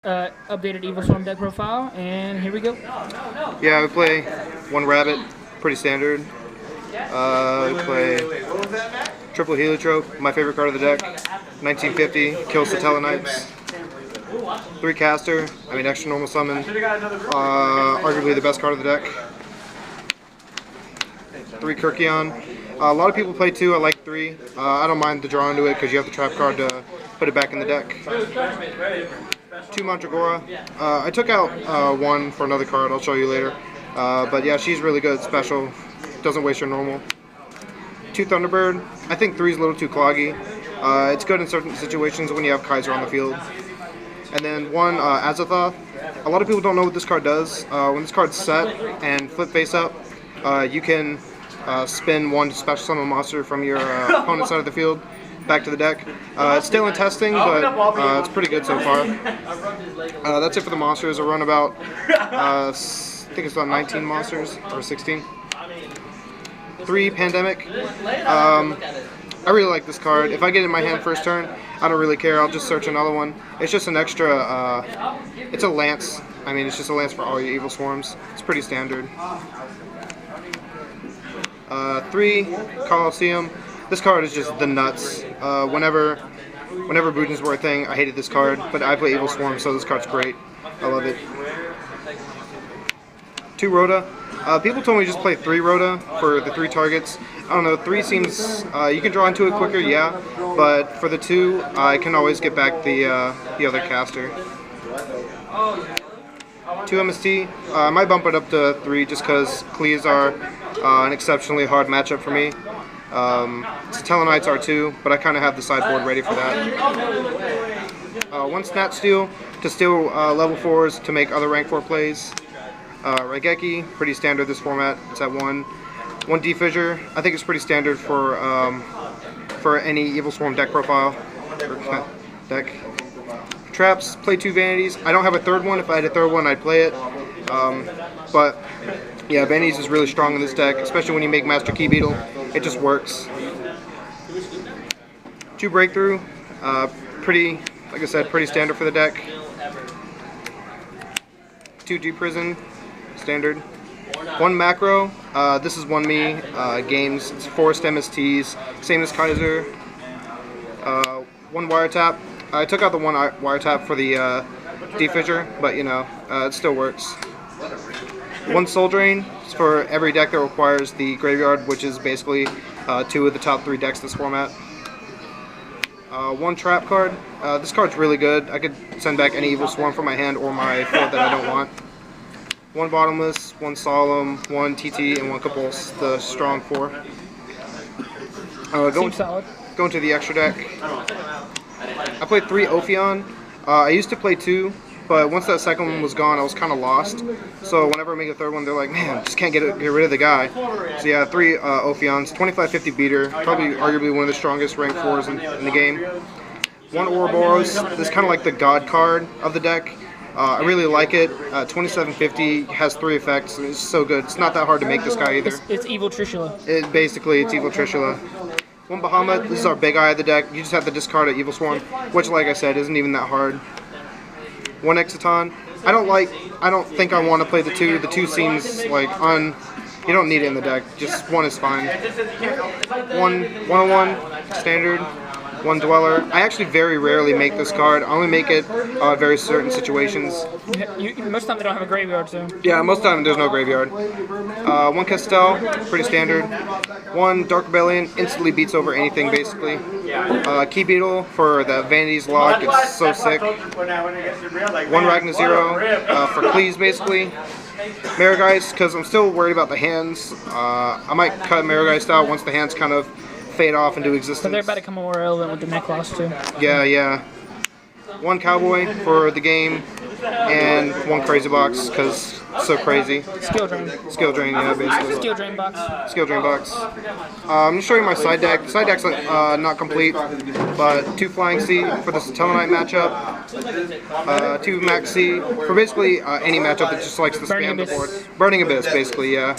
Updated Evilswarm deck profile, and here we go. Yeah, we play one rabbit, pretty standard. We play triple heliotrope, my favorite card of the deck. 1950, kills the Telenites. 3 caster, extra normal summon. Arguably the best card of the deck. 3 Kirkion. A lot of people play 2, I like 3. I don't mind the draw into it because you have the trap card to put it back in the deck. 2 Mandragora. I took out 1 for another card, I'll show you later. But yeah, she's really good, special, doesn't waste your normal. 2 Thunderbird. I think 3 is a little too cloggy. It's good in certain situations when you have Kaiser on the field. And then 1 Azathoth. A lot of people don't know what this card does. When this card's set and flip face up, you can spin 1 to special summon a monster from your opponent's side of the field back to the deck. It's still in testing, but it's pretty good so far. That's it for the monsters. I run about, I think it's about 19 monsters, or 16. 3 Pandemic. I really like this card. If I get it in my hand first turn, I don't really care. I'll just search another one. It's just an extra, it's a lance. It's just a lance for all your Evilswarms. It's pretty standard. 3 Colosseum. This card is just the nuts. Whenever Bujins were a thing, I hated this card, but I play Evilswarm, so this card's great. I love it. 2 Rhoda. People told me just play 3 Rhoda for the 3 targets. I don't know, 3 seems, you can draw into it quicker, yeah, but for the 2, I can always get back the other caster. 2 MST. I might bump it up to 3 just because Cleaves are an exceptionally hard matchup for me. Telenites are 2, but I kind of have the sideboard ready for that. 1 Snatch Steal to steal level 4s to make other rank 4 plays. Raigeki, pretty standard this format, it's at 1. 1 Defissure, I think it's pretty standard for any Evilswarm deck profile. Or deck. Traps, play 2 Vanities. I don't have a 3rd one. If I had a 3rd one, I'd play it. But yeah, Vanities is really strong in this deck, especially when you make Master Key Beetle. It just works. 2 Breakthrough, pretty, like I said, pretty standard for the deck. 2 G-Prison, standard. 1 Macro, this is 1 me, games, it's Forest MSTs, same as Kaiser. 1 Wiretap. I took out the 1 Wiretap for the Defissure, but it still works. 1 Soul Drain, it's for every deck that requires the graveyard, which is basically 2 of the top 3 decks this format. 1 Trap card. This card's really good. I could send back any Evilswarm from my hand or my field that I don't want. 1 Bottomless, 1 Solemn, 1 TT, and 1 Compulse, the strong 4. Going to the extra deck. I played 3 Ophion. I used to play 2, but once that second one was gone, I was kind of lost. So whenever I make a 3rd one, they're like, man, just can't get rid of the guy. So yeah, 3 Ophions, 2550 beater, probably arguably one of the strongest rank 4s in the game. 1 Ouroboros, this is kind of like the god card of the deck. I really like it. 2750 has 3 effects. It's so good. It's not that hard to make this guy either. It's Evil Trishula. It's Evil Trishula. 1 Bahamut, this is our big eye of the deck. You just have to discard an Evilswarm, which, like I said, isn't even that hard. 1 Exciton. I don't think I want to play the 2. The 2 seems like you don't need it in the deck. Just 1 is fine. 101, standard. 1 Dweller. I actually very rarely make this card. I only make it very certain situations. Most of the time they don't have a graveyard, so. Yeah, most of the time there's no graveyard. 1 Castel, pretty standard. 1 Dark Rebellion, instantly beats over anything basically. Key Beetle for the Vanities lock, it's so sick. 1 Ragnar Zero for Cleaves basically. Marigeist, because I'm still worried about the hands. I might cut Marigeist out once the hands kind of fade off into existence. But they're about to come more relevant with the neck loss too. Yeah. 1 Cowboy for the game, and 1 Crazy Box because it's so crazy. Skill Drain. Skill Drain, yeah, basically. Skill Drain box. Skill Drain box. I'm just showing you my side deck. The side deck's not complete, but 2 Flying Sea for the Telenite matchup. 2 Max Sea for basically any matchup that just likes to spam the board. Burning Abyss, basically, yeah.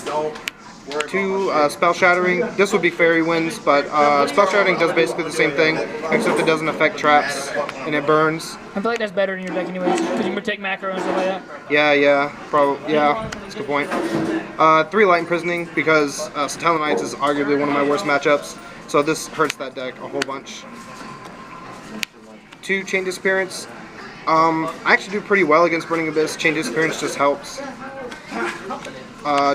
2 Spell Shattering. This would be Fairy Winds, but Spell Shattering does basically the same thing, except it doesn't affect traps and it burns. I feel like that's better in your deck anyways, because you can take macro and stuff like that. Yeah, probably. Yeah, that's a good point. 3 Light Imprisoning, because Satellite Knights is arguably one of my worst matchups, so this hurts that deck a whole bunch. 2 Chain Disappearance. I actually do pretty well against Burning Abyss. Chain Disappearance just helps.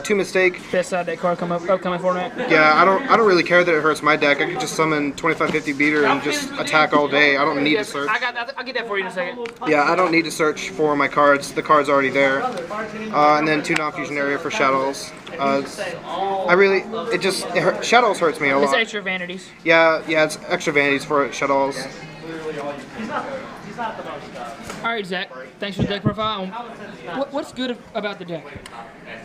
2 Mistake. Best side deck card upcoming format. Yeah, I don't really care that it hurts my deck. I could just summon 2550 beater and just attack all day. I don't need to search. I'll get that for you in a second. Yeah, I don't need to search for my cards. The card's already there. And then 2 non-fusion area for Shadows. Shadows hurts me a lot. It's extra vanities. Yeah, it's extra vanities for Shadows. Alright, Zach. Thanks for the deck profile. What's good about the deck?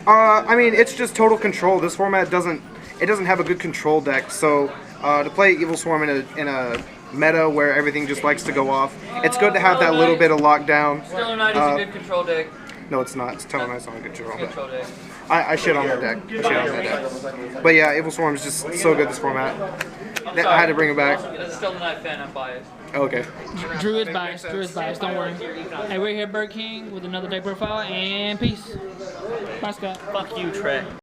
I mean, it's just total control. This format doesn't have a good control deck, so to play Evilswarm in a meta where everything just likes to go off, it's good to have that little bit of lockdown. Stellar Knight is a good control deck. No, it's not. Stellar Knight's not a good control Control deck. deck. I shit on that deck. But yeah, Evilswarm is just so good this format. I had to bring it back. As a Stellar Knight fan, I'm biased. Okay. Drew is biased. Don't worry. Hey, we're here, Bird King, with another deck profile, and peace. Bye, Scott. Fuck you, Trey.